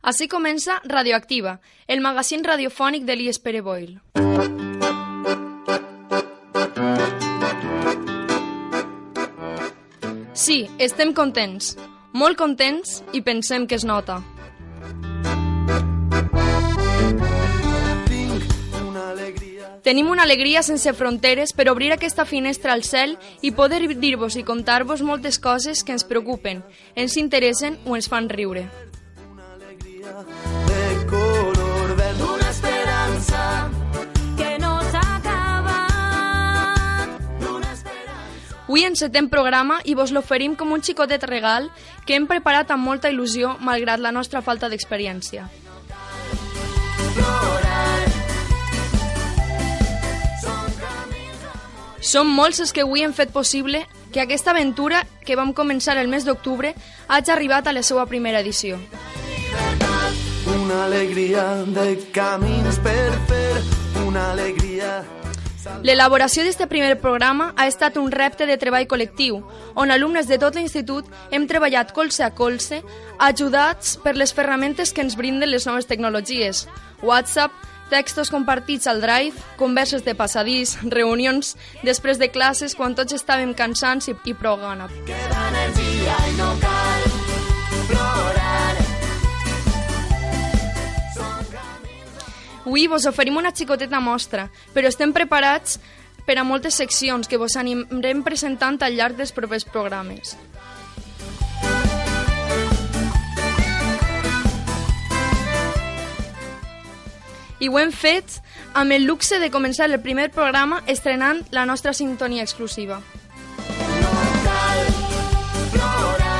Així comença Radioactiva, el magazín radiofònic de l'IES Pere Boil. Sí, estem contents, molt contents i pensem que es nota. Tenim una alegria sense fronteres per obrir aquesta finestra al cel i poder dir-vos i contar-vos moltes coses que ens preocupen, ens interessen o ens fan riure. Una alegria de color verd, una esperança que no s'ha acabat. Avui encetem programa i vos l'oferim com un xicotet regal que hem preparat amb molta il·lusió malgrat la nostra falta d'experiència. Som molts els que avui hem fet possible que aquesta aventura, que vam començar el mes d'octubre, hagi arribat a la seva primera edició. Una alegria de camins per fer, una alegria... L'elaboració d'aquest primer programa ha estat un repte de treball col·lectiu, on alumnes de tot l'institut hem treballat colze a colze, ajudats per les ferramentes que ens brinden les noves tecnologies, WhatsApp, textos compartits al Drive, converses de passadís, reunions després de classes quan tots estàvem cansats i prou gana. Queda energia i no cal plorar. Avui vos oferim una xicoteta mostra, però estem preparats per a moltes seccions que vos anirem presentant al llarg dels propers programes. I ho hem fet amb el luxe de començar el primer programa estrenant la nostra sintonia exclusiva. No cal plorar.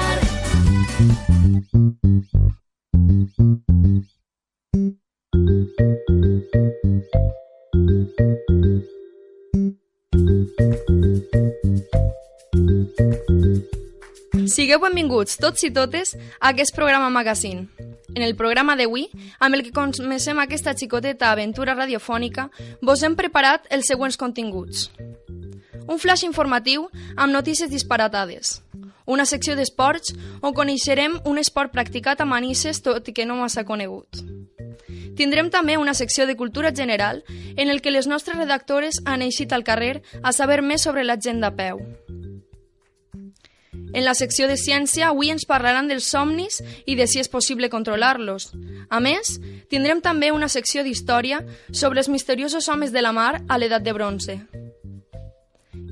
Sigueu benvinguts tots i totes a aquest programa magazine. En el programa d'avui, amb el que comencem aquesta xicoteta aventura radiofònica, vos hem preparat els següents continguts. Un flash informatiu amb notícies disparatades. Una secció d'esports on coneixerem un esport practicat a Manises tot i que no massa conegut. Tindrem també una secció de cultura general en el que les nostres redactores han eixit al carrer a saber més sobre la gent de peu. En la secció de ciència, avui ens parlaran dels somnis i de si és possible controlar-los. A més, tindrem també una secció d'història sobre els misteriosos homes de la mar a l'edat de bronze.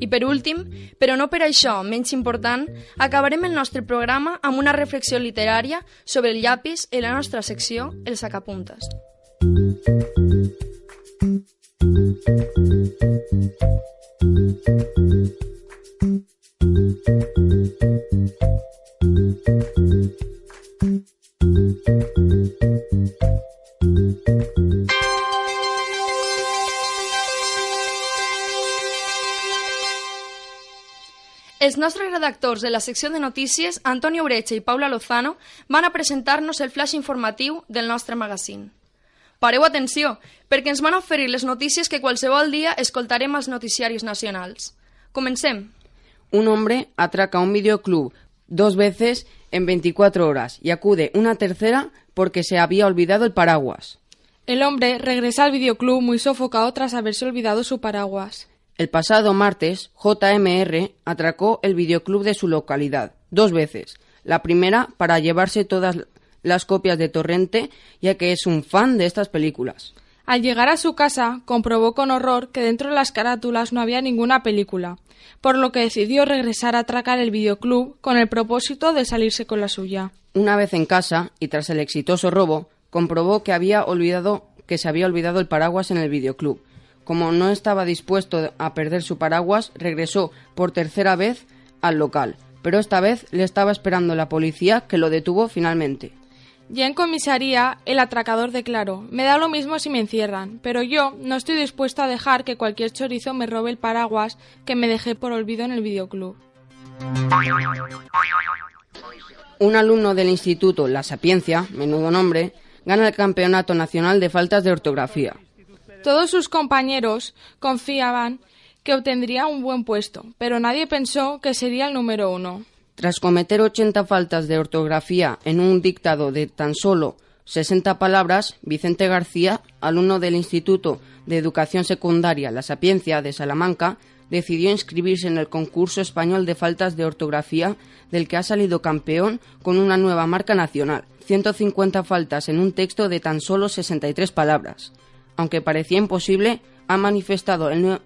I per últim, però no per això menys important, acabarem el nostre programa amb una reflexió literària sobre el llapis en la nostra secció Els sacapuntes. Els nostres redactors de la secció de notícies, Antonio Urecha i Paula Lozano, van a presentar-nos el flash informatiu del nostre magazín. Pareu atenció, perquè ens van oferir les notícies que qualsevol dia escoltarem als noticiaris nacionals. Comencem. Un hombre atraca un videoclub 2 veces en 24 horas y acude una tercera porque se había olvidado el paraguas. El hombre regresa al videoclub muy sofocado tras haberse olvidado su paraguas. El pasado martes, JMR atracó el videoclub de su localidad 2 veces. La primera para llevarse todas las copias de Torrente, ya que es un fan de estas películas. Al llegar a su casa, comprobó con horror que dentro de las carátulas no había ninguna película, por lo que decidió regresar a atracar el videoclub con el propósito de salirse con la suya. Una vez en casa, y tras el exitoso robo, comprobó que se había olvidado el paraguas en el videoclub. Como no estaba dispuesto a perder su paraguas, regresó por tercera vez al local, pero esta vez le estaba esperando la policía, que lo detuvo finalmente. Ya en comisaría, el atracador declaró: me da lo mismo si me encierran, pero yo no estoy dispuesto a dejar que cualquier chorizo me robe el paraguas que me dejé por olvido en el videoclub. Un alumno del instituto La Sapiencia, menudo nombre, gana el campeonato nacional de faltas de ortografía. Todos sus compañeros confiaban que obtendría un buen puesto, pero nadie pensó que sería el número 1. Tras cometer 80 faltas de ortografía en un dictado de tan solo 60 palabras, Vicente García, alumno del Instituto de Educación Secundaria La Sapiencia de Salamanca, decidió inscribirse en el concurso español de faltas de ortografía, del que ha salido campeón con una nueva marca nacional, 150 faltas en un texto de tan solo 63 palabras. Aunque parecía imposible,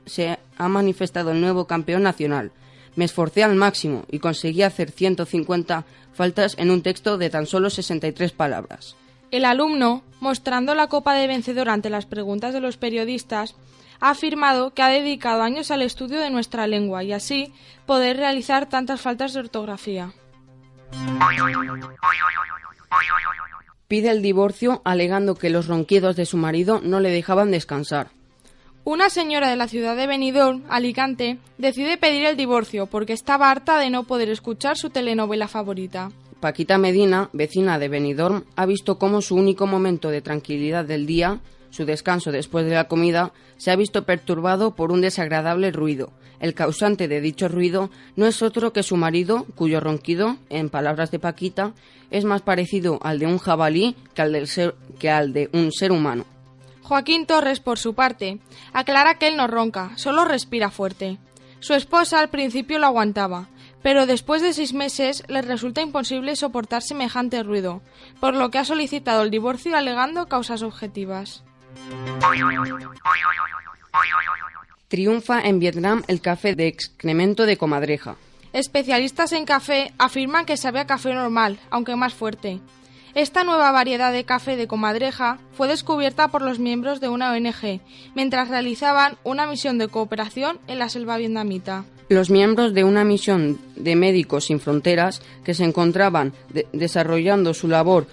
se ha manifestado el nuevo campeón nacional. Me esforcé al máximo y conseguí hacer 150 faltas en un texto de tan solo 63 palabras. El alumno, mostrando la copa de vencedor ante las preguntas de los periodistas, ha afirmado que ha dedicado años al estudio de nuestra lengua y así poder realizar tantas faltas de ortografía. Pide el divorcio alegando que los ronquidos de su marido no le dejaban descansar. Una señora de la ciudad de Benidorm, Alicante, decide pedir el divorcio porque estaba harta de no poder escuchar su telenovela favorita. Paquita Medina, vecina de Benidorm, ha visto cómo su único momento de tranquilidad del día, su descanso después de la comida, se ha visto perturbado por un desagradable ruido. El causante de dicho ruido no es otro que su marido, cuyo ronquido, en palabras de Paquita, es más parecido al de un jabalí que al de un ser humano. Joaquín Torres, por su parte, aclara que él no ronca, solo respira fuerte. Su esposa al principio lo aguantaba, pero después de 6 meses le resulta imposible soportar semejante ruido, por lo que ha solicitado el divorcio alegando causas objetivas. Triunfa en Vietnam el café de excremento de comadreja. Especialistas en café afirman que sabe a café normal, aunque más fuerte. Esta nueva variedad de café de comadreja fue descubierta por los miembros de una ONG, mientras realizaban una misión de cooperación en la selva vietnamita. Los miembros de una misión de Médicos Sin Fronteras, que se encontraban desarrollando su labor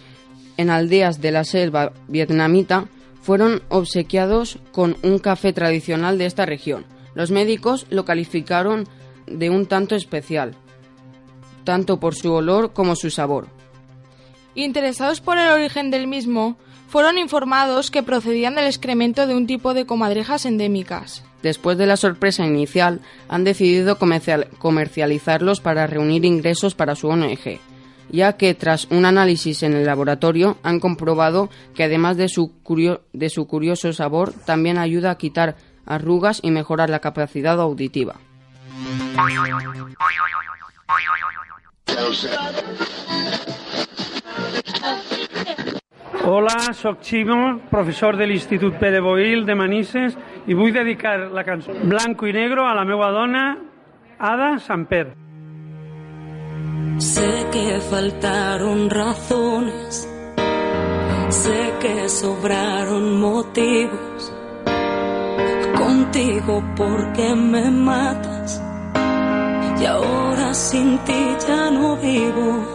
en aldeas de la selva vietnamita, fueron obsequiados con un café tradicional de esta región. Los médicos lo calificaron de un tanto especial, tanto por su olor como su sabor. Interesados por el origen del mismo, fueron informados que procedían del excremento de un tipo de comadrejas endémicas. Después de la sorpresa inicial, han decidido comercializarlos para reunir ingresos para su ONG, ya que tras un análisis en el laboratorio han comprobado que además de su curioso sabor, también ayuda a quitar arrugas y mejorar la capacidad auditiva. Hola, soc Ximo, professor de l'Institut Pere Boïl de Manises i vull dedicar la cançó Blanco i Negro a la meva dona, Ada Samper. Sé que faltaron razones, sé que sobraron motivos, contigo porque me matas y ahora sin ti ya no vivo.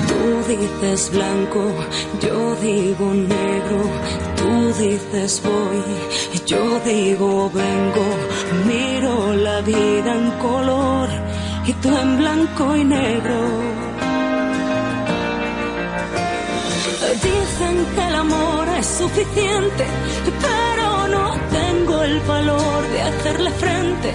Tú dices blanco, yo digo negro, tú dices voy, yo digo vengo, miro la vida en color y tú en blanco y negro. Dicen que el amor es suficiente, pero no tengo el valor de hacerle frente.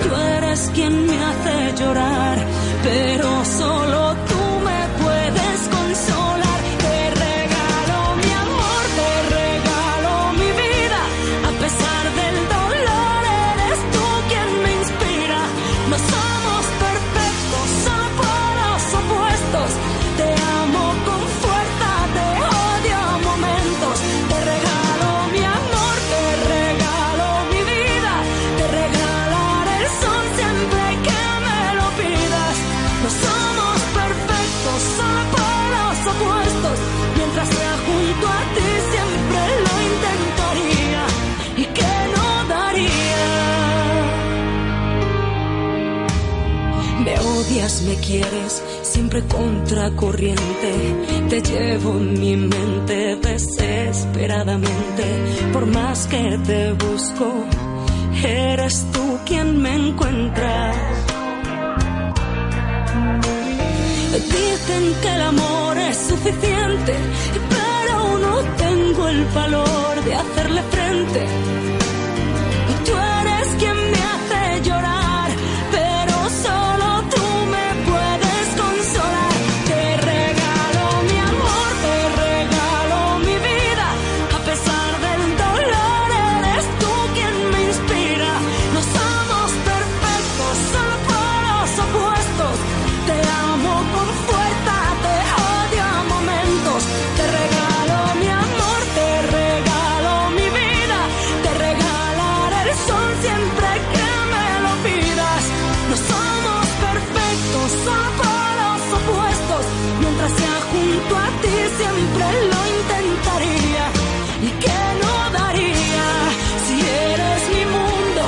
Tú eres quien me hace llorar, pero solo tú me puedes consolar. Te regalo mi amor, te regalo mi vida. A pesar del dolor, eres tú quien me inspira. No somos perfectos, solo polos opuestos. Te amo con fuerza, te odio a momentos. Te regalo mi amor, te regalo mi vida. Te regalaré el sol siempre que me lo pidas. No somos perfectos, solo polos opuestos. Mientras sea junto a ti siempre lo intentaría. ¿Y qué no daría? Me odias, me quieres, siempre contracorriente. Te llevo en mi mente desesperadamente. Por más que te busco, eres tú quien me encuentra. Dicen que el amor es suficiente, pero no tengo el valor de hacerle frente. Tú eres quien me hace llorar, pero solo tú me puedes consolar. Te regalo mi junto a ti siempre lo intentaría. ¿Y qué no daría si eres mi mundo?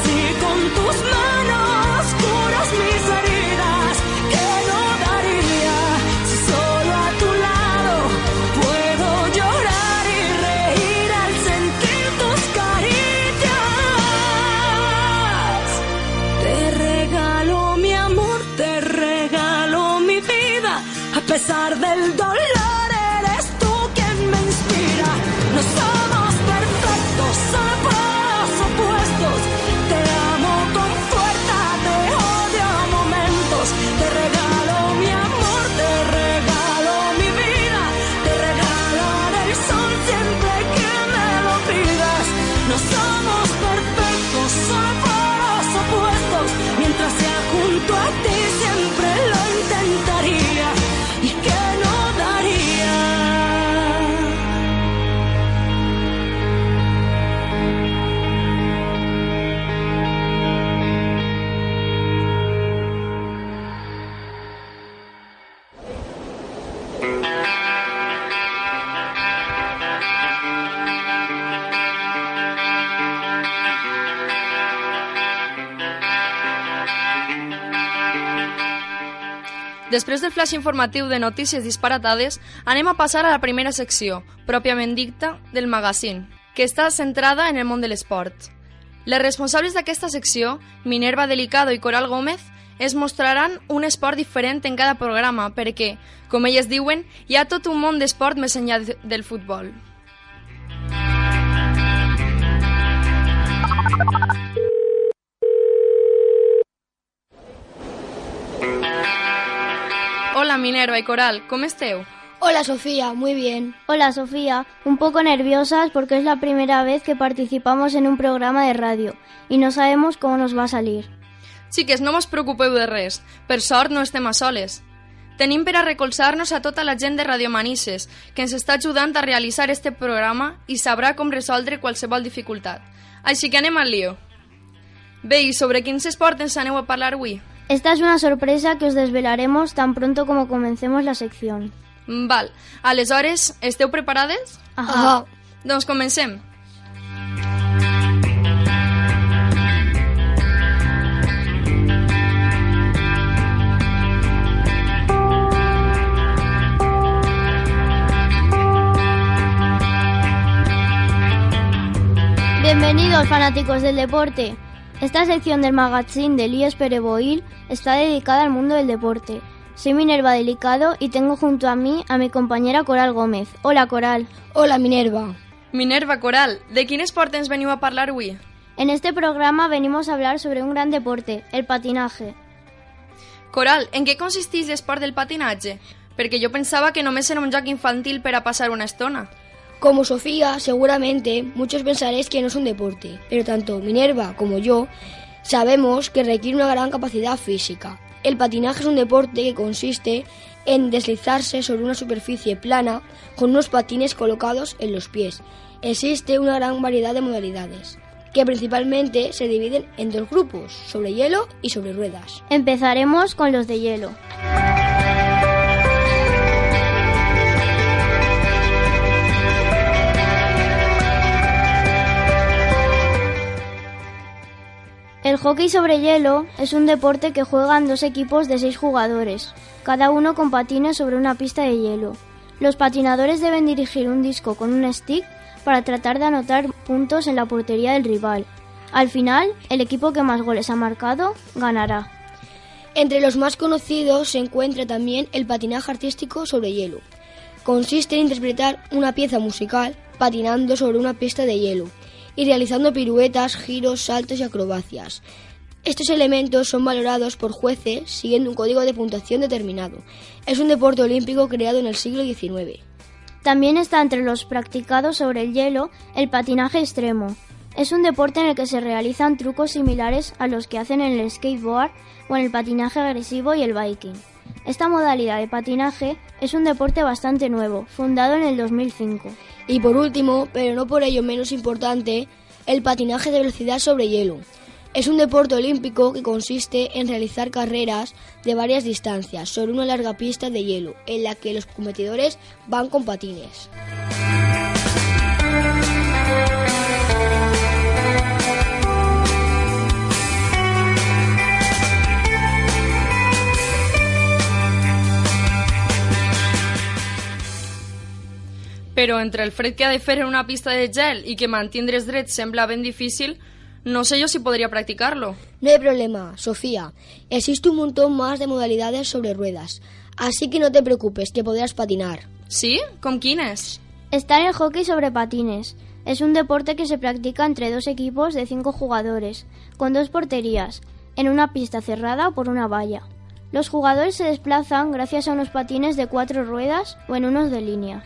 Si con tus manos curas mis heridas. ¿Qué no daría si solo a tu lado puedo llorar y reír al sentir tus caricias? Te regalo mi amor, te regalo mi vida. A pesar del dolor, eres tú quien me inspira. No somos perfectos, solo polos opuestos. Te amo con fuerza, te odio a momentos. Te regalo mi amor, te regalo mi vida. Te regalo el sol siempre que me lo pidas. No somos perfectos, solo polos opuestos. Mientras sea junto a ti siempre lo intentaría. ¿Y qué no daría? Després del flash informatiu de notícies disparatades, anem a passar a la primera secció, pròpiament dicta, del magazine, que està centrada en el món de l'esport. Les responsables d'aquesta secció, Minerva Delicado i Coral Gómez, es mostraran un esport diferent en cada programa perquè, com elles diuen, hi ha tot un món d'esport més enllà del futbol. Hola Minerva y Coral, ¿cómo esteu? Hola Sofía, muy bien. Hola Sofía, un poco nerviosas porque es la primera vez que participamos en un programa de radio y no sabemos cómo nos va a salir. Xiques, no vos preocupeu de res, per sort no estem a soles. Tenim per a recolzar-nos a tota la gent de Radio Manises, que ens està ajudant a realitzar este programa i sabrà com resoldre qualsevol dificultat. Així que anem al lío. Bé, i sobre quins esports ens aneu a parlar avui? Esta es una sorpresa que os desvelaremos tan pronto como comencemos la sección. Val, aleshores, esteu preparades? Ajá. Doncs comencem. Bienvenidos fanáticos del deporte. Esta sección del magazine de IES Pere Boil está dedicada al mundo del deporte. Soy Minerva Delicado y tengo junto a mí a mi compañera Coral Gómez. Hola Coral. Hola Minerva. Minerva, Coral, de quin esport ens veniu a parlar avui? En este programa venimos a hablar sobre un gran deporte, el patinaje. Coral, en què consisteix l'esport del patinatge? Perquè jo pensava que només era un joc infantil per a passar una estona. Como Sofía, seguramente muchos pensaréis que no es un deporte, pero tanto Minerva como yo sabemos que requiere una gran capacidad física. El patinaje es un deporte que consiste en deslizarse sobre una superficie plana con unos patines colocados en los pies. Existe una gran variedad de modalidades, que principalmente se dividen en dos grupos, sobre hielo y sobre ruedas. Empezaremos con los de hielo. El hockey sobre hielo es un deporte que juegan dos equipos de 6 jugadores, cada uno con patines sobre una pista de hielo. Los patinadores deben dirigir un disco con un stick para tratar de anotar puntos en la portería del rival. Al final, el equipo que más goles ha marcado ganará. Entre los más conocidos se encuentra también el patinaje artístico sobre hielo. Consiste en interpretar una pieza musical patinando sobre una pista de hielo y realizando piruetas, giros, saltos y acrobacias. Estos elementos son valorados por jueces siguiendo un código de puntuación determinado. Es un deporte olímpico creado en el siglo XIX. También está entre los practicados sobre el hielo el patinaje extremo. Es un deporte en el que se realizan trucos similares a los que hacen en el skateboard o en el patinaje agresivo y el biking. Esta modalidad de patinaje es un deporte bastante nuevo, fundado en el 2005. Y por último, pero no por ello menos importante, el patinaje de velocidad sobre hielo. Es un deporte olímpico que consiste en realizar carreras de varias distancias sobre una larga pista de hielo, en la que los competidores van con patines. Però entre el fred que ha de fer en una pista de gel i que mantindre's dret sembla ben difícil, no sé yo si podría practicarlo. No hay problema, Sofía. Existe un montón más de modalidades sobre ruedas, así que no te preocupes, que podrás patinar. ¿Sí? ¿Com quines? Está en el hockey sobre patines. Es un deporte que se practica entre dos equipos de 5 jugadores, con 2 porterías, en una pista cerrada o por una valla. Los jugadores se desplazan gracias a unos patines de 4 ruedas o en unos de línea.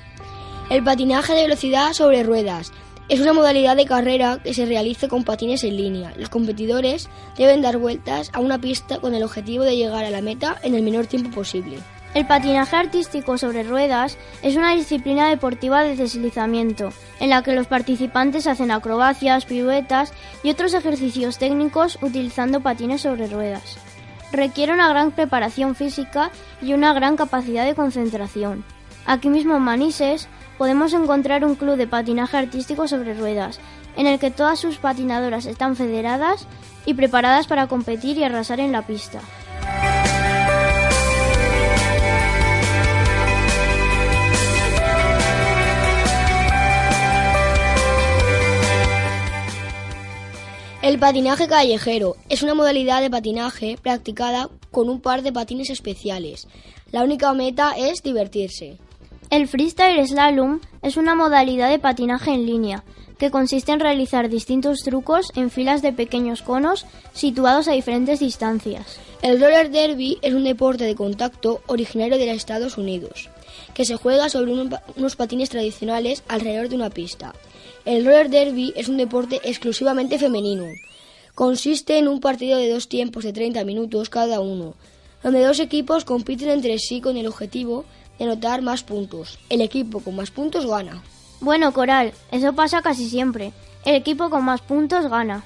El patinaje de velocidad sobre ruedas es una modalidad de carrera que se realiza con patines en línea. Los competidores deben dar vueltas a una pista con el objetivo de llegar a la meta en el menor tiempo posible. El patinaje artístico sobre ruedas es una disciplina deportiva de deslizamiento, en la que los participantes hacen acrobacias, piruetas y otros ejercicios técnicos utilizando patines sobre ruedas. Requiere una gran preparación física y una gran capacidad de concentración. Aquí mismo en Manises podemos encontrar un club de patinaje artístico sobre ruedas, en el que todas sus patinadoras están federadas y preparadas para competir y arrasar en la pista. El patinaje callejero es una modalidad de patinaje practicada con un par de patines especiales. La única meta es divertirse. El freestyle slalom es una modalidad de patinaje en línea, que consiste en realizar distintos trucos en filas de pequeños conos situados a diferentes distancias. El roller derby es un deporte de contacto originario de los Estados Unidos, que se juega sobre unos patines tradicionales alrededor de una pista. El roller derby es un deporte exclusivamente femenino. Consiste en un partido de 2 tiempos de 30 minutos cada uno, donde 2 equipos compiten entre sí con el objetivo de anotar más puntos. El equipo con más puntos gana. Bueno, Coral, eso pasa casi siempre. El equipo con más puntos gana.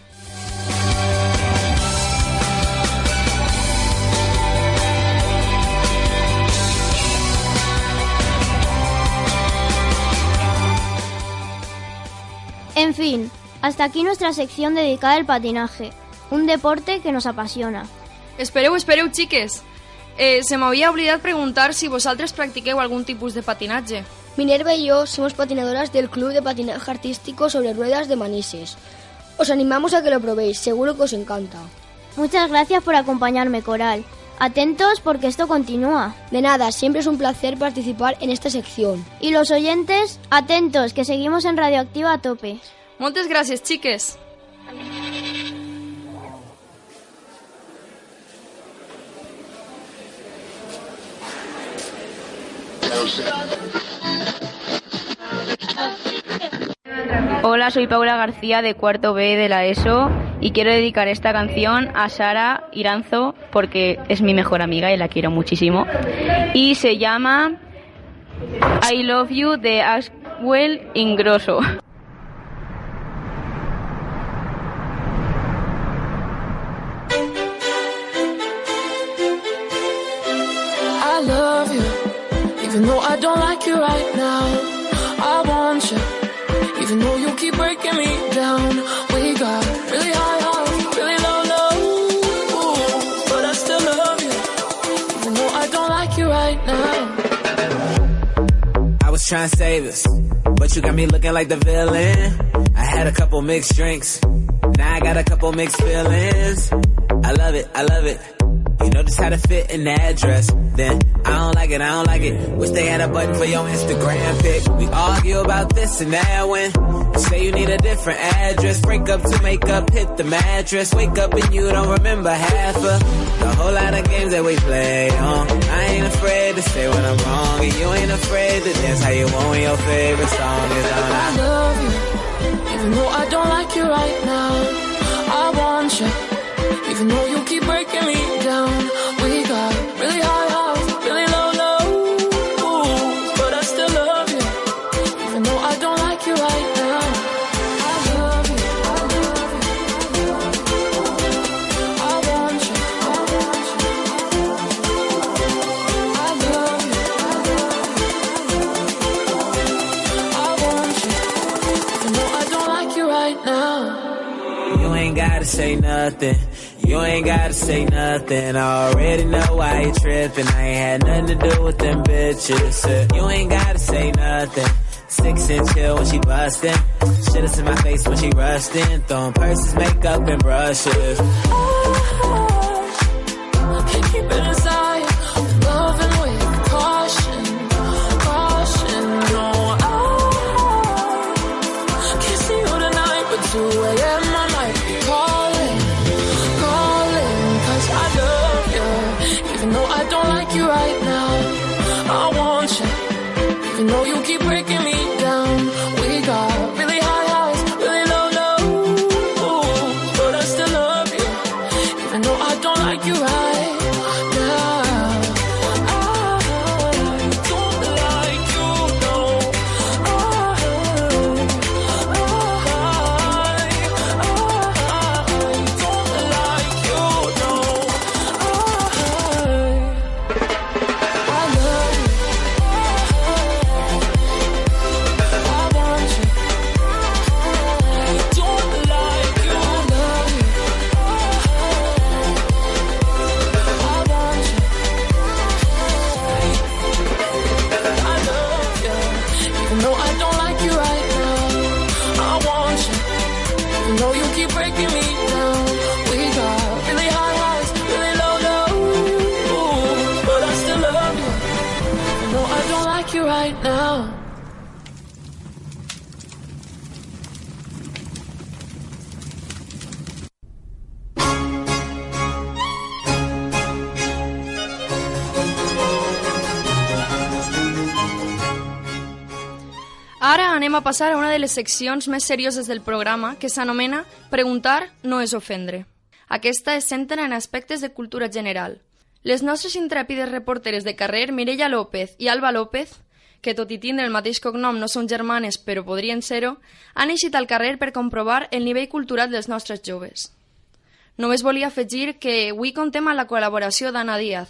En fin, hasta aquí nuestra sección dedicada al patinaje, un deporte que nos apasiona. Espereu, xiques. Se m'havia oblidat preguntar si vosaltres practiqueu algun tipus de patinatge. Minerva y yo somos patinadoras del Club de Patinaje Artístico sobre Ruedas de Manises. Os animamos a que lo probéis, seguro que os encanta. Muchas gracias por acompañarme, Coral. Atentos porque esto continúa. De nada, siempre es un placer participar en esta sección. Y los oyentes, atentos, que seguimos en Radioactiva a tope. Moltes gràcies, xiques. Hola, soy Paula García de cuarto B de la ESO y quiero dedicar esta canción a Sara Iranzo porque es mi mejor amiga y la quiero muchísimo. Y se llama I Love You de Axwell Ingrosso. I love you, even though I don't like you right now. I want you, even though you keep breaking me down. We got really high highs, really low lows, but I still love you, even though I don't like you right now. I was trying to save us, but you got me looking like the villain. I had a couple mixed drinks, now I got a couple mixed feelings. I love it, I love it. You know just how to fit in that dress. Then I don't like it, I don't like it. Wish they had a button for your Instagram pic. We argue about this and that when you say you need a different address. Break up to make up, hit the mattress. Wake up and you don't remember half of the whole lot of games that we play on. I ain't afraid to say when I'm wrong, and you ain't afraid to dance how you want when your favorite song is on. I love you, even though I don't like you right now. I want you, even though you keep breaking me down. We got really high highs, really low lows, but I still love you, even though I don't like you right now. I love you, I love you. gotta say nothing. You ain't gotta say nothing. I already know why you tripping. I ain't had nothing to do with them bitches. You ain't gotta say nothing. 6 and chill when she bustin'. Shit in my face when she rustin'. Throwing purses, makeup, and brushes. Can't keep it inside. Loving with caution, caution. No, I can't see you tonight, but 2 a.m. I might be calling, calling. 'Cause I love you, even though I don't like you right now. I want you, even though you keep breaking me down. We got really high highs, really low lows, but I still love you, even though I don't like you right now. I don't like you, no. I don't like you, no. I love you. Right now. Ara anem a passar a una de les seccions més serioses del programa, que s'anomena Preguntar no és ofendre. Aquesta es centra en aspectes de cultura general. Les nostres intrèpides reporteres de carrer, Mireia López i Alba López, que tot i tindre el mateix cognom no són germanes però podrien ser-ho, han eixit al carrer per comprovar el nivell cultural dels nostres joves. Només volia afegir que avui contem amb la col·laboració d'Anna Díaz,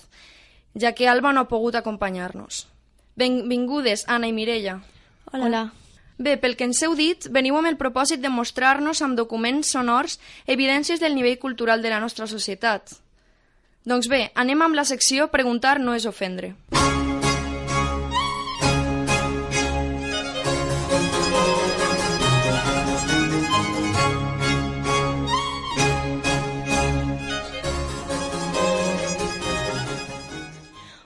ja que Alba no ha pogut acompanyar-nos. Benvingudes, Anna i Mireia. Hola. Bé, pel que ens heu dit, veniu amb el propòsit de mostrar-nos amb documents sonors evidències del nivell cultural de la nostra societat. Doncs bé, anem amb la secció Preguntar no és ofendre.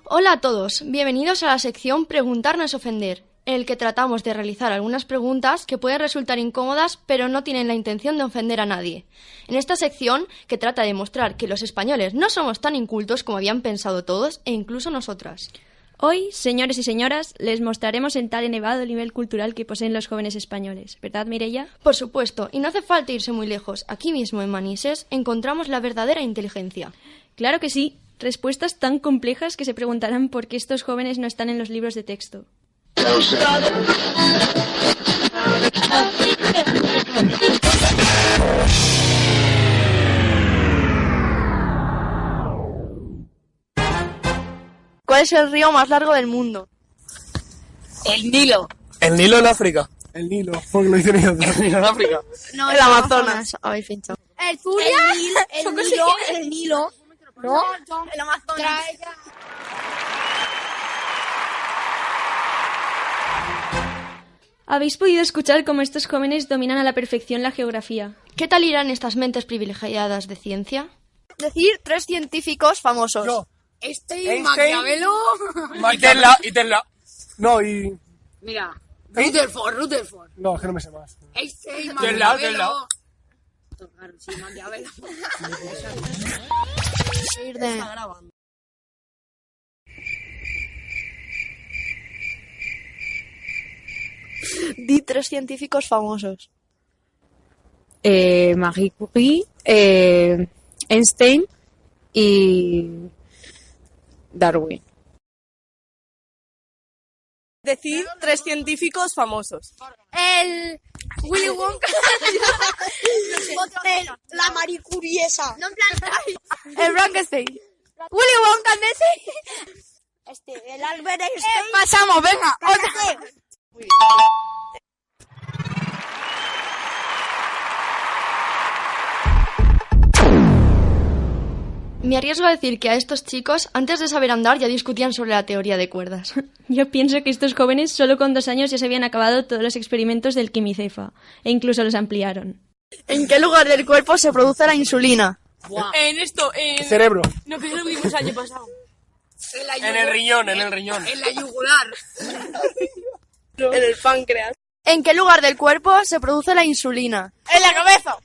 Hola a todos, bienvenidos a la sección Preguntar no es ofender, en el que tratamos de realizar algunas preguntas que pueden resultar incómodas, pero no tienen la intención de ofender a nadie. En esta sección, que trata de mostrar que los españoles no somos tan incultos como habían pensado todos, e incluso nosotras. Hoy, señores y señoras, les mostraremos el tan elevado nivel cultural que poseen los jóvenes españoles. ¿Verdad, Mireia? Por supuesto, y no hace falta irse muy lejos. Aquí mismo, en Manises, encontramos la verdadera inteligencia. Claro que sí. Respuestas tan complejas que se preguntarán por qué estos jóvenes no están en los libros de texto. ¿Cuál es el río más largo del mundo? El Nilo. El Nilo en África. El Nilo, porque lo dicen ellos. El Nilo en África. No, el Amazonas. Habéis pinchado. El Zulia. El Nilo. ¿No? El Amazonas. Habéis podido escuchar cómo estos jóvenes dominan a la perfección la geografía. ¿Qué tal irán estas mentes privilegiadas de ciencia? Decir 3 científicos famosos. Yo. Einstein, Maquiavelo. Y Tesla. No, y... Mira. Rutherford. No, es que no me sé más. Einstein, Maquiavelo. Sí, Maquiavelo. Di 3 científicos famosos. Marie Curie, Einstein y Darwin. Decid 3 científicos famosos. El Willy Wonka. La Marie Curie esa. No, en plan... El Frankenstein. Willy Wonka, el Albert Einstein. Pasamos, venga. Otra. Me arriesgo a decir que a estos chicos, antes de saber andar, ya discutían sobre la teoría de cuerdas. Yo pienso que estos jóvenes solo con 2 años ya se habían acabado todos los experimentos del quimicefa, e incluso los ampliaron. ¿En qué lugar del cuerpo se produce la insulina? En esto, El cerebro. No, que eso lo vimos el año pasado. En el riñón. En la yugular. En el páncreas. ¿En qué lugar del cuerpo se produce la insulina? ¡En la cabeza!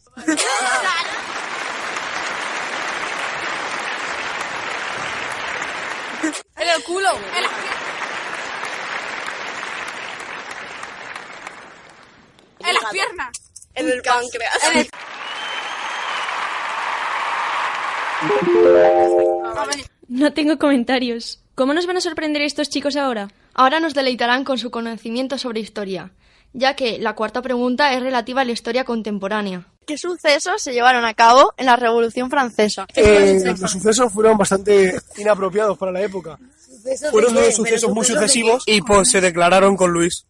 En el culo. En las piernas. En el páncreas. No tengo comentarios. ¿Cómo nos van a sorprender estos chicos ahora? Ahora nos deleitarán con su conocimiento sobre historia, ya que la cuarta pregunta es relativa a la historia contemporánea. ¿Qué sucesos se llevaron a cabo en la Revolución Francesa? Los sucesos fueron bastante inapropiados para la época. Fueron unos sucesos muy sucesivos y pues se declararon con Luis.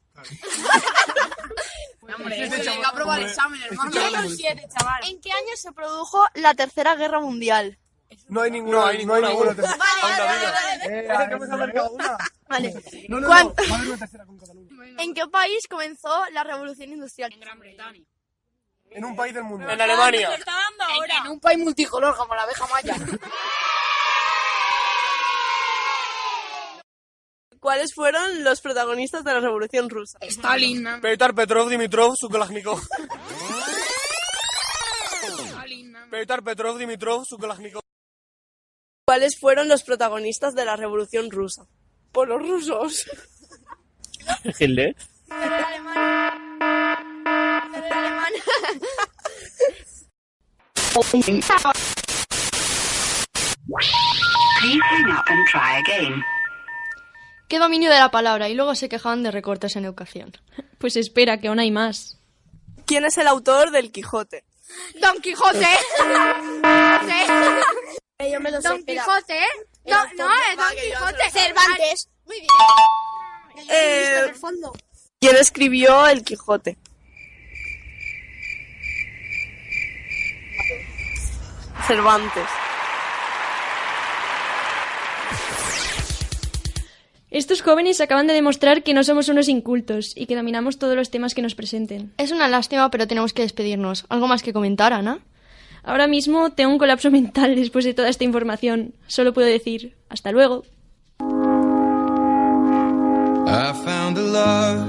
¿En qué año se produjo la Tercera Guerra Mundial? No hay ninguna. Vale. ¿En qué país comenzó la Revolución Industrial? En Gran Bretaña. En un país del mundo. En Alemania. En un país multicolor como la abeja maya. ¿Cuáles fueron los protagonistas de la Revolución Rusa? Stalin. Petar, Petrov, Dimitrov, Sukolaznikov. Petar, Petrov, Dimitrov, Sukolaznikov. ¿Cuáles fueron los protagonistas de la Revolución Rusa? Por los rusos. Hitler. Qué dominio de la palabra, y luego se quejaban de recortes en educación. Pues espera, que aún hay más. ¿Quién es el autor del Quijote? ¡Don Quijote! Yo me lo sé. Don Quijote. No, es Don Quijote. Cervantes. Muy bien. En el fondo. ¿Quién escribió el Quijote? Cervantes. Estos jóvenes acaban de demostrar que no somos unos incultos y que dominamos todos los temas que nos presenten. Es una lástima, pero tenemos que despedirnos. ¿Algo más que comentar, Ana? Ahora mismo tengo un colapso mental después de toda esta información. Solo puedo decir, hasta luego. I found a love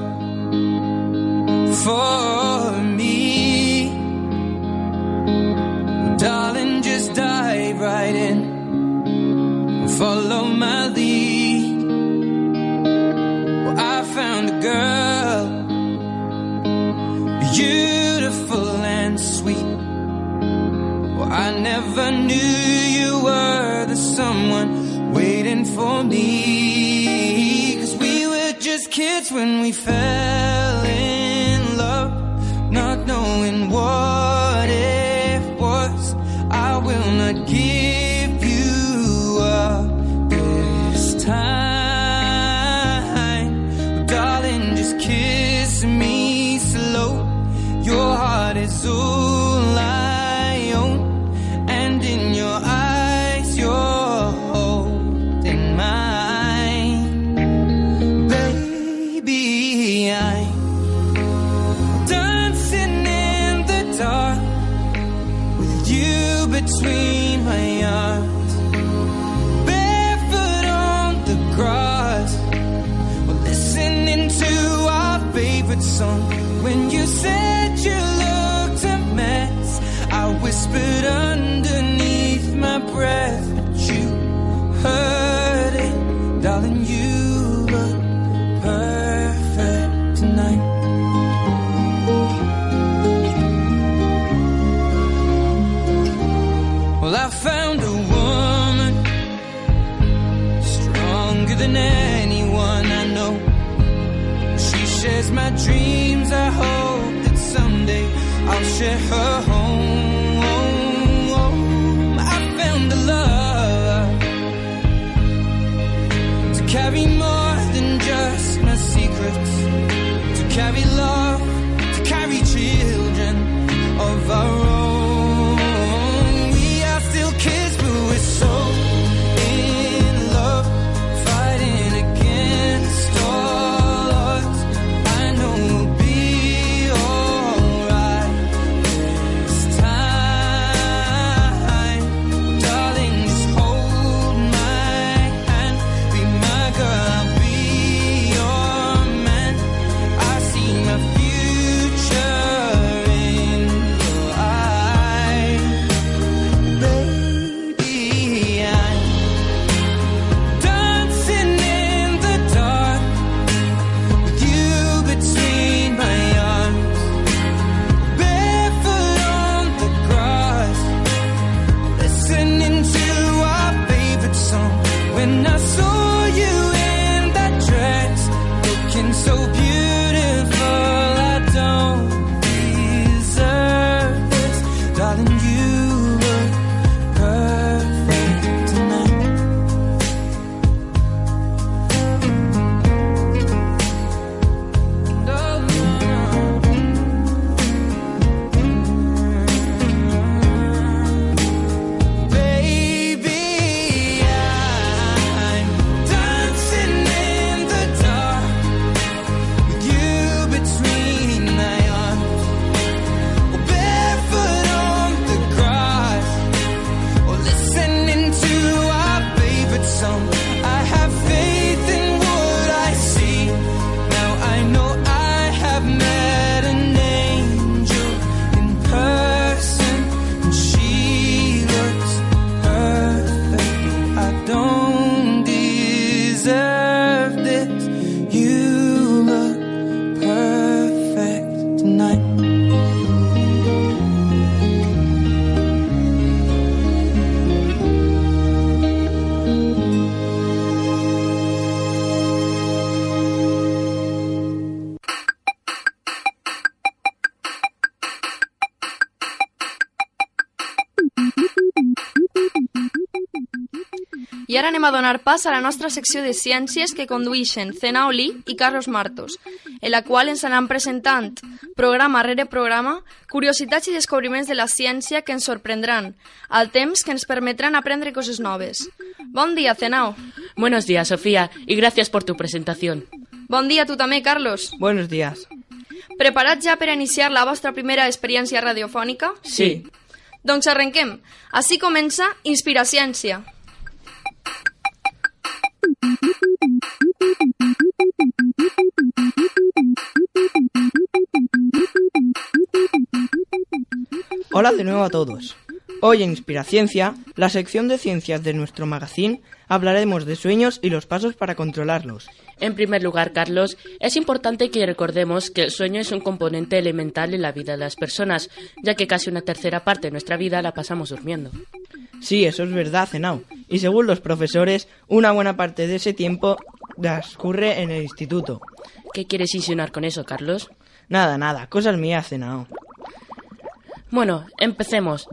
for me. Darling, just dive right in. Follow my lead. Well, I found a girl, beautiful and sweet. Well, I never knew you were the someone waiting for me. 'Cause we were just kids when we fell in love, not knowing what it was. I will not give you up this time. But darling, just kiss me slow. Your heart is all I own, and in your eyes you're holding mine. Baby, I'm dancing in the dark with you between my arms, barefoot on the grass, we're listening to our favorite song. When you said you looked a mess, I whispered underneath my breath, but you heard it, darling. You look perfect tonight. Well, I found a woman stronger than anyone I know. She shares my dreams. I hope that someday I'll share her home. I found a love to carry more than just my secrets, to carry love, to carry children of our own. We are still kids, but we're so so beautiful, I don't deserve this. Darling, you look perfect tonight. Baby, I'm dancing in the dark with you between my arms, or barefoot on the grass, or listening to our favorite song. I have faith in what I see. Now I know I have met an angel in person, and she looks perfect. I don't deserve this. You look perfect tonight. I ara anem a donar pas a la nostra secció de ciències que condueixen Zenao Li i Carlos Martos, en la qual ens anem presentant, programa rere programa, curiositats i descobriments de la ciència que ens sorprendran, al temps que ens permetran aprendre coses noves. Bon dia, Zenao. Buenos días, Sofía, y gracias por tu presentación. Bon dia a tu també, Carlos. Buenos días. Preparats ja per a iniciar la vostra primera experiència radiofònica? Sí. Doncs arrenquem. Així comença Inspiraciència. Hola de nuevo a todos. Hoy en Inspiraciencia, la sección de ciencias de nuestro magazine, hablaremos de sueños y los pasos para controlarlos. En primer lugar, Carlos, es importante que recordemos que el sueño es un componente elemental en la vida de las personas, ya que casi una tercera parte de nuestra vida la pasamos durmiendo. Sí, eso es verdad, Zenao. Y según los profesores, una buena parte de ese tiempo transcurre en el instituto. ¿Qué quieres insinuar con eso, Carlos? Nada, cosas mías, Zenao. Bueno, empecemos.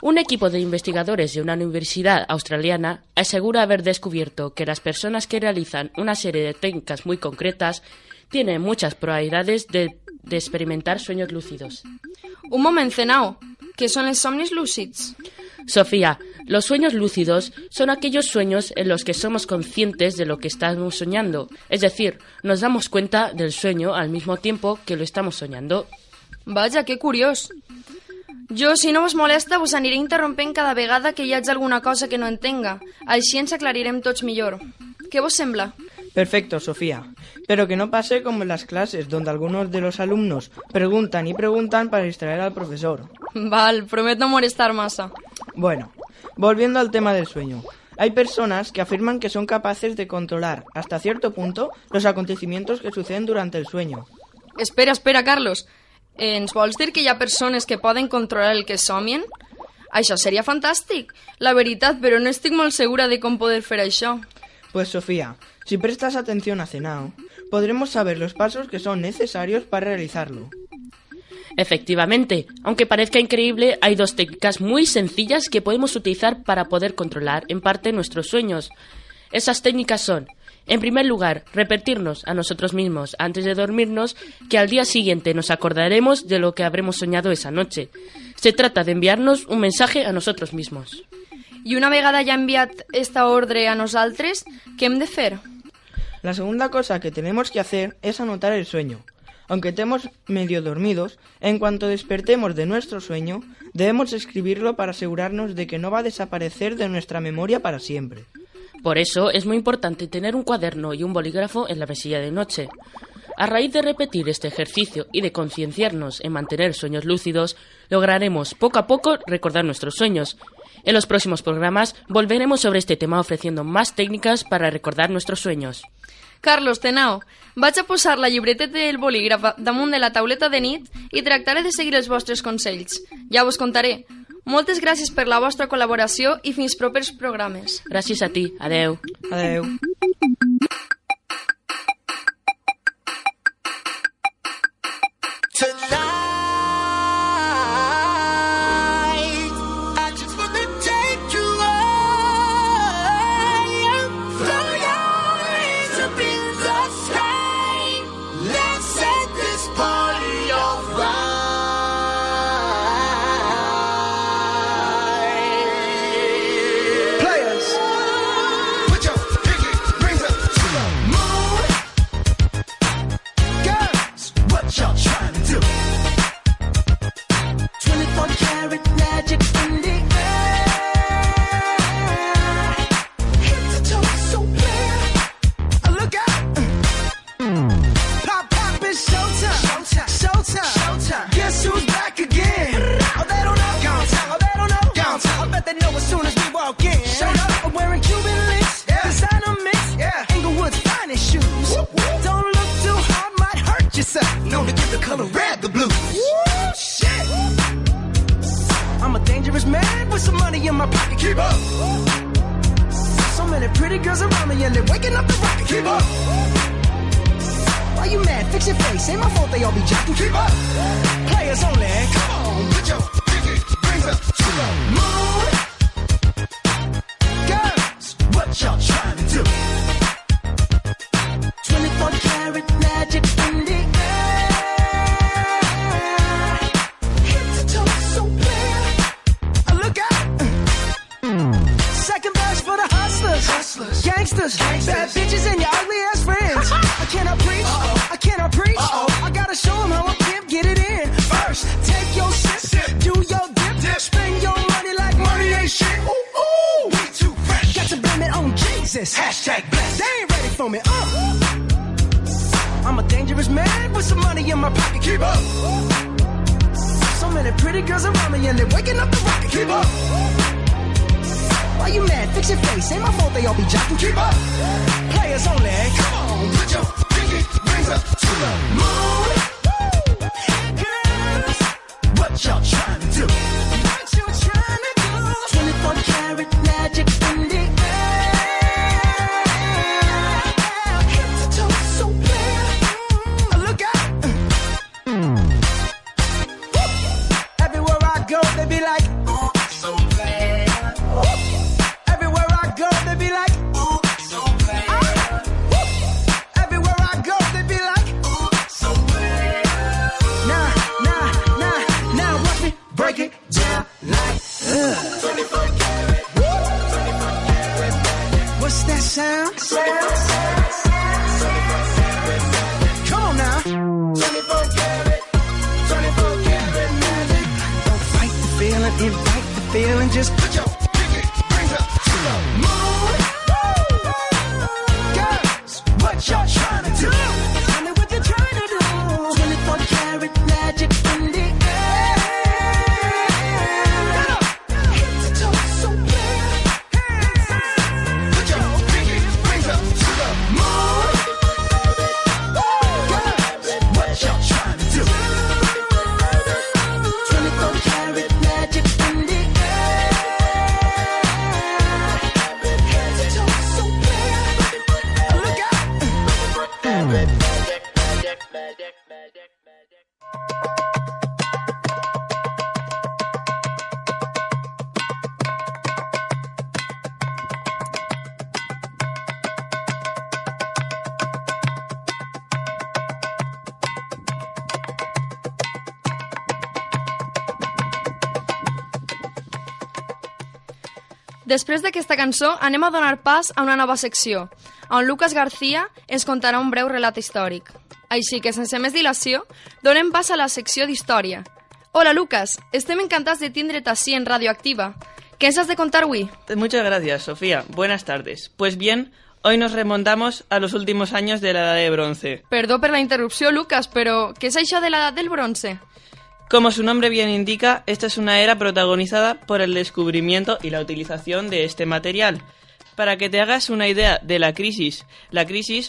Un equipo de investigadores de una universidad australiana asegura haber descubierto que las personas que realizan una serie de técnicas muy concretas tienen muchas probabilidades de experimentar sueños lúcidos. Un moment, Zenao. Què són els somnis lúcids? Sofía, los sueños lúcidos son aquellos sueños en los que somos conscientes de lo que estamos soñando. Es decir, nos damos cuenta del sueño al mismo tiempo que lo estamos soñando. Vaja, que curiós. Jo, si no vos molesta, vos aniré interrompent cada vegada que hi hagi alguna cosa que no entenga. Així ens aclarirem tots millor. Què vos sembla? Perfecto, Sofía. Pero que no pase como en las clases, donde algunos de los alumnos preguntan y preguntan para distraer al profesor. Val, promet no molestar massa. Bueno, volviendo al tema del sueño. Hay personas que afirman que son capaces de controlar, hasta cierto punto, los acontecimientos que suceden durante el sueño. Espera, Carlos. Ens vols dir que hi ha persones que poden controlar el que somien? Això seria fantàstic. La veritat, però no estic molt segura de com poder fer això. Pues Sofía, si prestas atención a Zenao, podremos saber los pasos que son necesarios para realizarlo. Efectivamente, aunque parezca increíble, hay dos técnicas muy sencillas que podemos utilizar para poder controlar en parte nuestros sueños. Esas técnicas son: en primer lugar, repetirnos a nosotros mismos antes de dormirnos que al día siguiente nos acordaremos de lo que habremos soñado esa noche. Se trata de enviarnos un mensaje a nosotros mismos. I una vegada ja enviat esta ordre a nosaltres, què hem de fer? La segunda cosa que tenemos que hacer es anotar el sueño. Aunque estemos medio dormidos, en cuanto despertemos de nuestro sueño, debemos escribirlo para asegurarnos de que no va a desaparecer de nuestra memoria para siempre. Por eso es muy importante tener un cuaderno y un bolígrafo en la mesilla de noche. A raíz de repetir este ejercicio y de concienciarnos en mantener sueños lúcidos, lograremos poco a poco recordar nuestros sueños. En los próximos programas volveremos sobre este tema ofreciendo más técnicas para recordar nuestros sueños. Carlos, Zenao, vaig a posar la llibreteta i el bolígraf damunt de la tauleta de nit i tractaré de seguir els vostres consells. Ja vos contaré. Moltes gràcies per la vostra col·laboració i fins propers programes. Gràcies a ti. Adeu. Adeu. money in my pocket. Keep up. So many pretty girls around me and they're waking up the rocket. Keep up. Why you mad? Fix your face. Ain't my fault they all be jacking. Keep up. Players only. Come on, put your pinky rings up to the moon. Girls, what y'all trying to do? 24 karat magic in the air. Head to toe so clear. Look out. Second verse for the hustlers, gangsters, bad bitches and your ugly ass friends. I cannot preach, I cannot preach. I gotta show them how a pimp get it in. First, take your sip, do your dip, spend your money like money ain't shit. Ooh, ooh, we too fresh. Got to blame it on Jesus. Hashtag blessed. They ain't ready for me. I'm a dangerous man with some money in my pocket. Keep up. So many pretty girls around me and they're waking up the rocket. Keep up. Why you mad? Fix your face. Ain't my fault they all be jocking. Keep up. Players only. Come on, put your pinky rings up to the moon. Girls, what y'all trying to do? What you trying to do? 24 karat magic in the air. Head to toe so clear. Look out. Everywhere I go, they be like, ooh, so bad. Everywhere I go, they be like, ooh, so bad. Everywhere I go, they be like, ooh, so bad. Now, watch me break it down like, 24 karat, 24 karat magic. What's that sound? Come on now. 24 karat, 24 karat magic. Don't fight the feeling, invite the feeling, just put your pinky rings up to the moon. Girls, what y'all trying to do? Tell me what you're trying to do. 24 karat magic in the air. Head to toe so clear. Put your pinky rings up to the moon. Girls, what y'all trying to do? 24 karat magic in the air. Head to toe so clear. Look out. Magic, magic, magic, magic, magic. Després d'aquesta cançó, anem a donar pas a una nova secció, on Lucas García ens contarà un breu relat històric. Així que, sense més dilació, donem pas a la secció d'història. Hola, Lucas, estem encantats de tindre't així en Radioactiva. ¿Qué ens has de contar avui? Muchas gracias, Sofía. Buenas tardes. Pues bien, hoy nos remontamos a los últimos años de la Edad de Bronce. Perdó per la interrupció, Lucas, però què és això de l'edat del bronce? Como su nombre bien indica, esta es una era protagonizada por el descubrimiento y la utilización de este material. Para que te hagas una idea de la crisis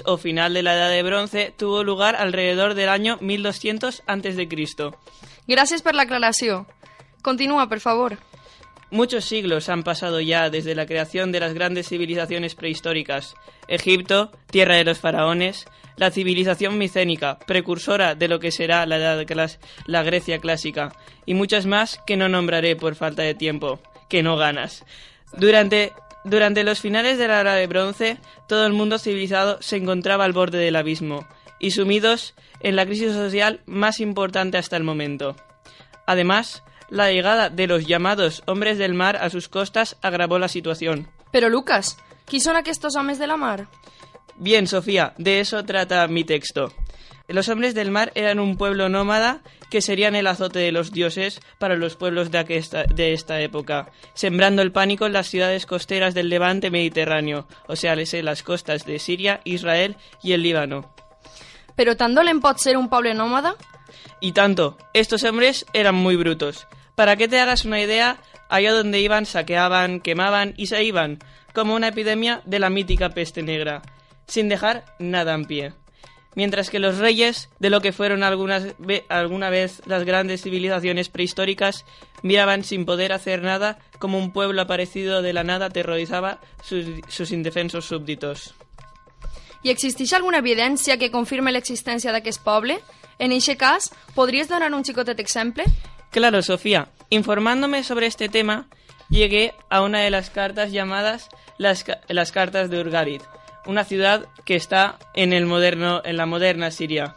o final de la Edad de Bronce tuvo lugar alrededor del año 1200 a.C. Gràcies per l'aclaració. Continúa, per favor. Muchos siglos han pasado ya desde la creación de las grandes civilizaciones prehistóricas. Egipto, tierra de los faraones, la civilización micénica, precursora de lo que será la Grecia clásica, y muchas más que no nombraré por falta de tiempo, que no ganas. Durante los finales de la Edad de Bronce, todo el mundo civilizado se encontraba al borde del abismo, y sumidos en la crisis social más importante hasta el momento. Además, la llegada de los llamados hombres del mar a sus costas agravó la situación. Pero, Lucas, ¿qui són aquests homes de la mar? Bien, Sofía, de eso trata mi texto. Los hombres del mar eran un pueblo nómada que serían el azote de los dioses para los pueblos de esta época, sembrando el pánico en las ciudades costeras del Levante mediterráneo, o sea, las costas de Siria, Israel y el Líbano. Però tan dolent pot ser un poble nòmada? Y tanto, estos hombres eran muy brutos. Para que te hagas una idea, allá donde iban saqueaban, quemaban y se iban, como una epidemia de la mítica peste negra, sin dejar nada en pie. mientras que los reyes, de lo que fueron alguna vez las grandes civilizaciones prehistóricas, miraban sin poder hacer nada como un pueblo aparecido de la nada aterrorizaba sus indefensos súbditos. I existeix alguna evidència que confirme l'existència d'aquest poble? En aquest cas, ¿podrías donar un chicotet exemple? Claro, Sofía. Informándome sobre este tema, llegué a una de las cartas llamadas las cartas de Urgarit, una ciudad que está en la moderna Siria.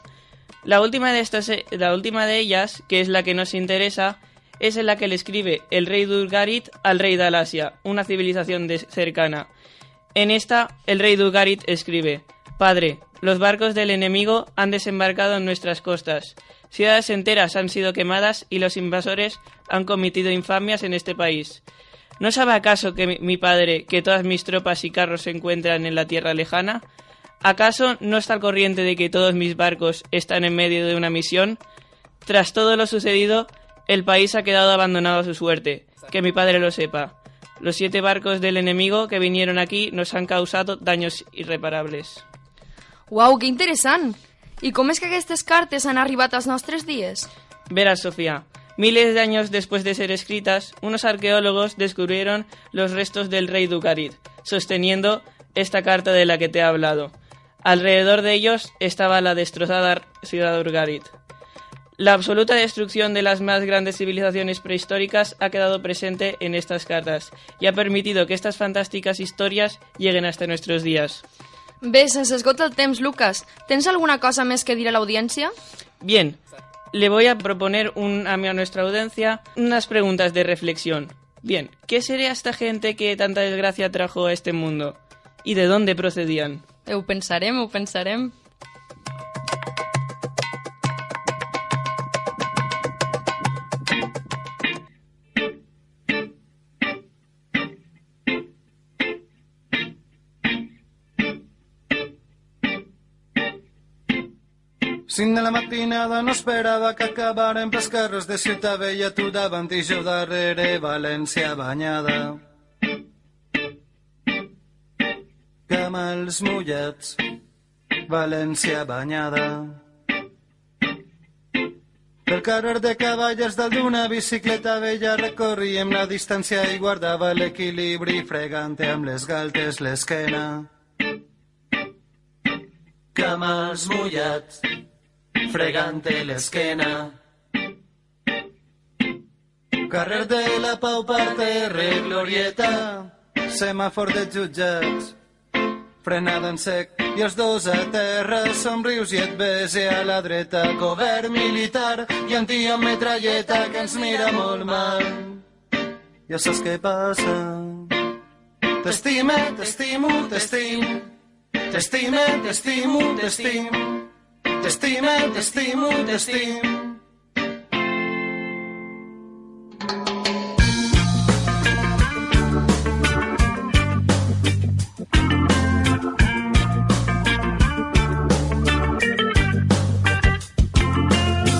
La última de ellas, que es la que nos interesa, es en la que le escribe el rey de Urgarit al rey de Alasia, una civilización cercana. En esta, el rey de Urgarit escribe: Padre, los barcos del enemigo han desembarcado en nuestras costas. Ciudades enteras han sido quemadas y los invasores han cometido infamias en este país. ¿No sabe acaso que mi padre que todas mis tropas y carros se encuentran en la tierra lejana? ¿Acaso no está al corriente de que todos mis barcos están en medio de una misión? Tras todo lo sucedido, el país ha quedado abandonado a su suerte. Que mi padre lo sepa. Los 7 barcos del enemigo que vinieron aquí nos han causado daños irreparables. Uau, que interessant! I com és que aquestes cartes han arribat als nostres dies? Verás, Sofía, miles de años después de ser escritas, unos arqueólogos descubrieron los restos del rey de Urgarit, sosteniendo esta carta de la que te he hablado. Alrededor de ellos estaba la destrozada ciudad de Urgarit. La absoluta destrucción de las más grandes civilizaciones prehistóricas ha quedado presente en estas cartas y ha permitido que estas fantásticas historias lleguen hasta nuestros días. Bé, se'ns esgota el temps, Lucas. ¿Tens alguna cosa més que dir a la audiencia? Bien, le voy a proponer a nuestra audiencia unas preguntas de reflexión. Bien, ¿qué sería esta gente que tanta desgracia trajo a este mundo? ¿Y de dónde procedían? Ho pensarem, ho pensarem. Cinc de la matinada no esperava que acabaren pels carrers de Ciutat Vella, tu davant i jo darrere, València banyada. Camals mullats, València banyada. Pel carrer de cavallers dalt d'una bicicleta vella recorríem la distància i guardava l'equilibri fregant-te amb les galtes l'esquena. Camals mullats, fregant-te l'esquena. Carrer de la Pau, parterre, glorieta, semàfor de jutjats, frenada en sec i els dos a terra, somrius i et bese a la dreta, cobert militar i un tio amb metralleta que ens mira molt mal. Ja saps què passa? T'estime, t'estimo, t'estim, t'estime, t'estimo, t'estim, t'estime, t'estimo, t'estim.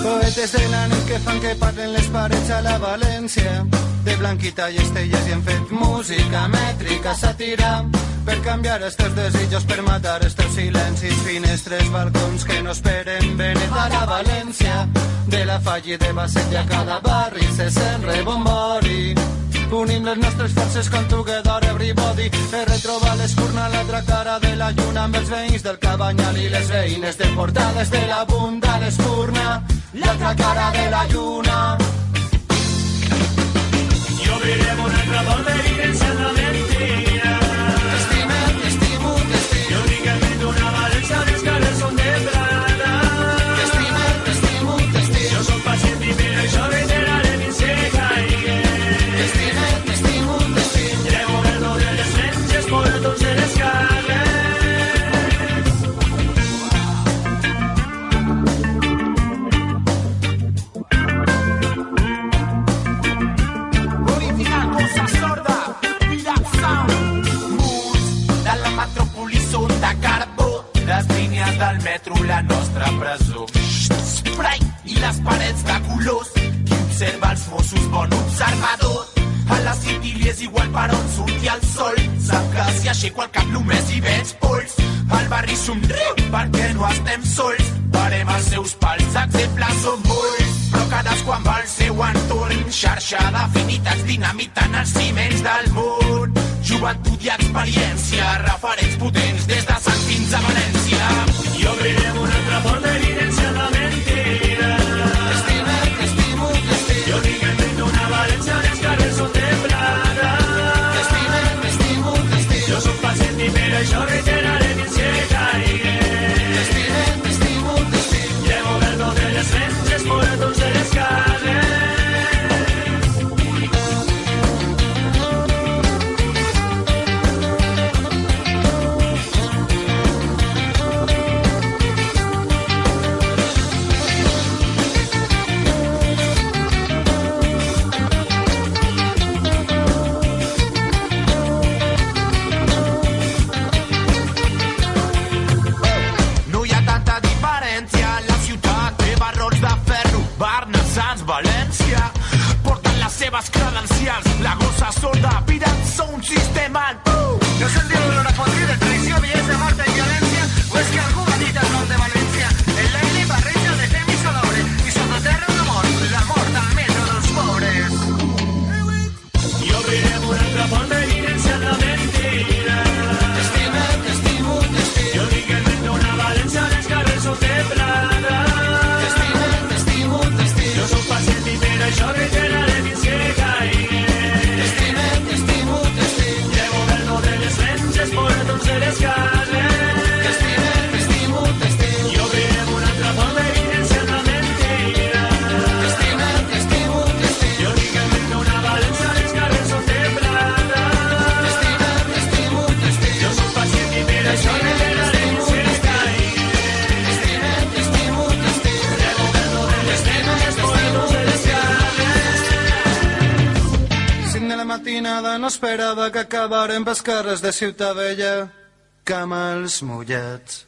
Poetes de la nit que fan que parlen les parets a la València, de Blanquita i Estelles i han fet música mètrica, sàtira, per canviar els teus desitjos, per matar els teus silencis, finestres, balcons que no esperen benet a la València, de la Falla de Basset a cada barri se sent rebombori. Unim les nostres forces com together everybody per retrobar l'escurna a l'altra cara de la lluna amb els veïns del Cabanyal i les veïnes deportades de la bunda l'escurna, l'altra cara de la lluna. Y obriremos nuestra porta y vivencia en la mentira. T'estime, t'estimo, t'estim. Yo únicamente una Valencia de escales son de plata. T'estime, t'estimo, t'estim. Yo soy paciente y mira y yo reiteraré mi seca y t'estime, t'estimo, t'estim. llevo verdo de les lentes por todos de les calles. Política, cosa sorda, Village Sound. Murs de la metròpoli són de carbó, les línies del metro, la nostra presó. Spray i les parets de colors, qui observa els Mossos, bon observador. A la City és igual per on surti el sol, sap que si aixeco el cap només hi veig polls. El barri somriu perquè no estem sols. Parem els seus pals, exemples són molts, però cadascú amb el seu entorn. Xarxa d'afinitats dinamitant els ciments del món. Joventut i experiència, referents potents des de Sant fins a València. I obrirem una altra porta d'evidència de mentira. T'estime, t'estimo, t'estimo. Jo dic en vent d'una València, els carrers són de plata. T'estime, t'estimo, t'estimo. Jo soc pacient i per això reiteraré fins que caigui. T'estime, t'estimo, t'estimo. Llevo verd de les renges, moratons de les carrers. València porten les seves credencials, la gossa sorda pirant-se un sistema. No sentiu l'olor a podrir de traïció, vies de mort i violència, o és que algú ha dit el nom de València? El l'aire barreja de fem i salobre, i sota terra la mort al metro dels pobres. I obrirem una altra porta d'evidència de mentira. T'estime, t'estimo, t'estimo. Jo dic en vent d'una València, els carrers són de plata. T'estime, t'estimo, t'estimo. Jo soc pacient i per això reiteraré fins que caigui. T'estime, t'estimo, t'estimo. Llevo verd de les renges, moratons de les carrers. T'estime, t'estimo, t'estimo. I obrirem una altra porta d'evidència de mentira. T'estime, t'estimo, t'estimo. Jo dic en vent d'una València, els carrers són de plata. T'estime, t'estimo, t'estimo. Jo soc pacient i per això reiteraré fins que caigui. T'estime, t'estimo, t'estimo. Llevo verd de les renges, moratons de les carrers. 5 de la matinada no esperava que acabaren pels carrers de Ciutat Vella, camels mullats.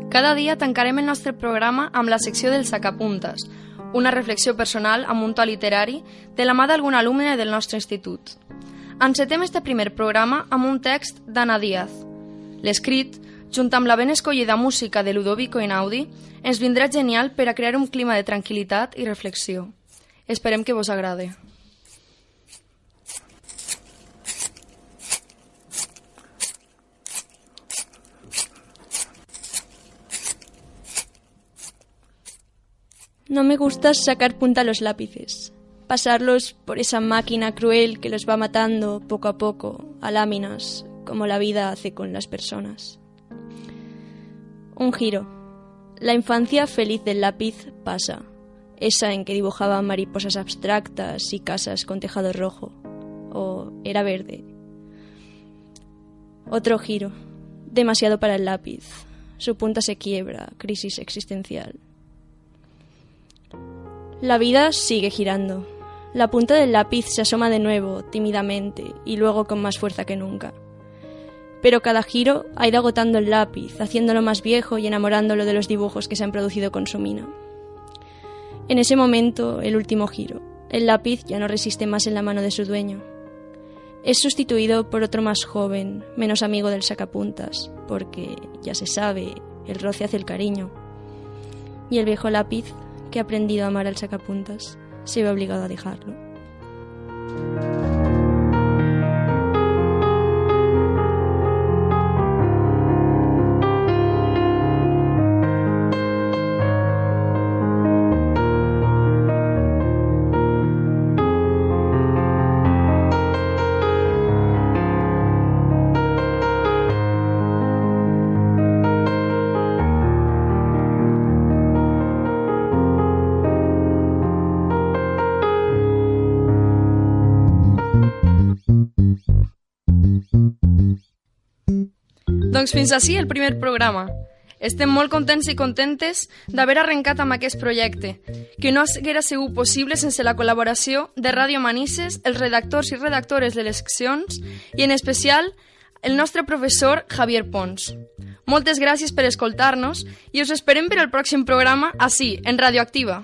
Cada dia tancarem el nostre programa amb la secció del sacapuntes, una reflexió personal amb un to literari de la mà d'algun alumne del nostre institut. Encetem este primer programa amb un text d'Anna Díaz. L'escrit, junt amb la ben escollida música de Ludovico Einaudi, ens vindrà genial per a crear un clima de tranquil·litat i reflexió. Esperem que vos agrade. No me gusta sacar punta a los lápices, pasarlos por esa máquina cruel que los va matando poco a poco, a láminas, como la vida hace con las personas. Un giro. La infancia feliz del lápiz pasa, esa en que dibujaba mariposas abstractas y casas con tejado rojo, o era verde. Otro giro. Demasiado para el lápiz. Su punta se quiebra, crisis existencial. La vida sigue girando. La punta del lápiz se asoma de nuevo, tímidamente, y luego con más fuerza que nunca. Pero cada giro ha ido agotando el lápiz, haciéndolo más viejo y enamorándolo de los dibujos que se han producido con su mina. En ese momento, el último giro, el lápiz ya no resiste más en la mano de su dueño. Es sustituido por otro más joven, menos amigo del sacapuntas, porque, ya se sabe, el roce hace el cariño. Y el viejo lápiz, que ha aprendido a amar al sacapuntas, se ve obligado a dejarlo. Doncs fins ací el primer programa. Estem molt contents i contentes d'haver arrencat amb aquest projecte, que no haguera sigut possible sense la col·laboració de Ràdio Manises, els redactors i redactores de les seccions i, en especial, el nostre professor Javier Pons. Moltes gràcies per escoltar-nos i us esperem per al pròxim programa ací, en Radioactiva.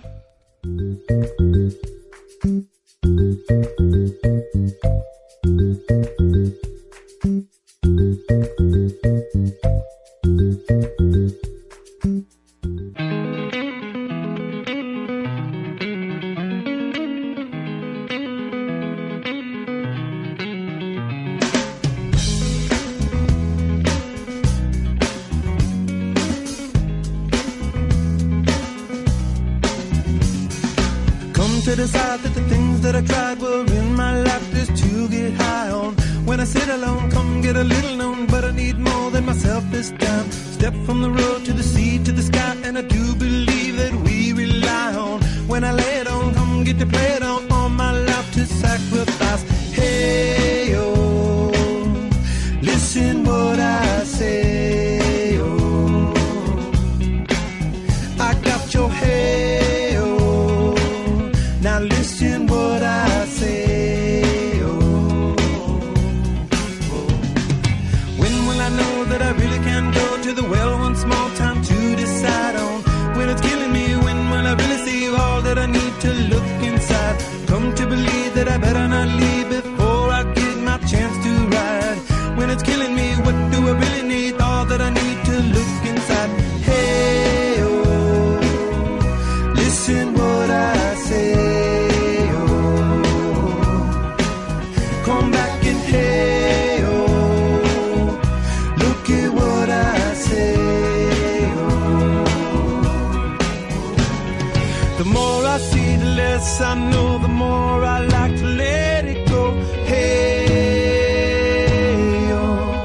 To decide that the things that I tried were in my life just to get high on. When I sit alone, come get a little known, but I need more than myself this time. Step from the road to the sea to the sky, and I do believe that we rely on. When I lay it on, come get to play it on, all my life to sacrifice. Hey, oh, listen what I say, oh, I got your head. Now listen what I say, oh, oh. When will I know that I really can go to the well one small time to decide on? When it's killing me, when will I really see all that I need to look inside? Come to believe that I better not leave before I get my chance to ride. When it's killing me, what do I really need? All that I need to look inside. Hey, oh, listen what I say. Come back and hey, oh, look at what I say, oh. The more I see, the less I know, the more I like to let it go. Hey, oh,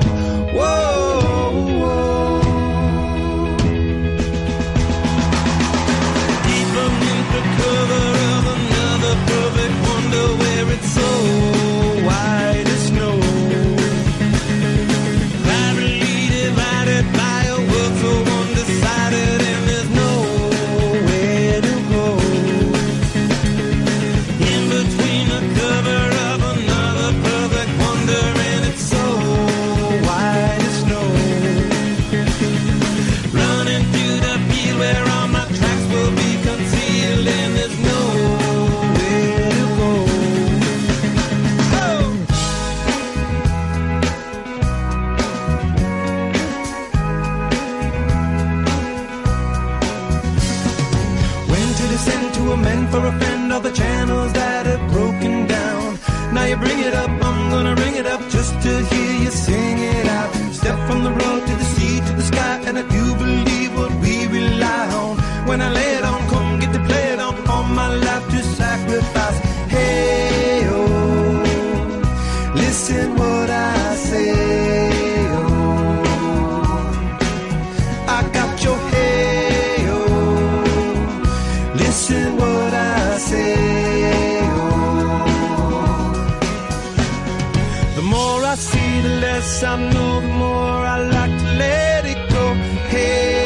whoa, whoa. Deep beneath the cover of another perfect wonder where it's so white as snow, privately divided by a world so undecided, and there's nowhere to go. In between the cover of another perfect wonder, and it's so white as snow. Running through the field where all my tracks will be concealed, and there's nowhere to go. Send to amend for a friend all the channels that have broken down. Now you bring it up, I'm gonna ring it up just to hear you sing it out. Step from the road to the sea to the sky, and I do believe what we rely on. When I lay it on, come get to play it on, all my life to sacrifice. Hey, oh, listen what I say, oh, I got your hey, oh, listen what I say, oh. The more I see, the less I know, the more I like to let it go. Hey,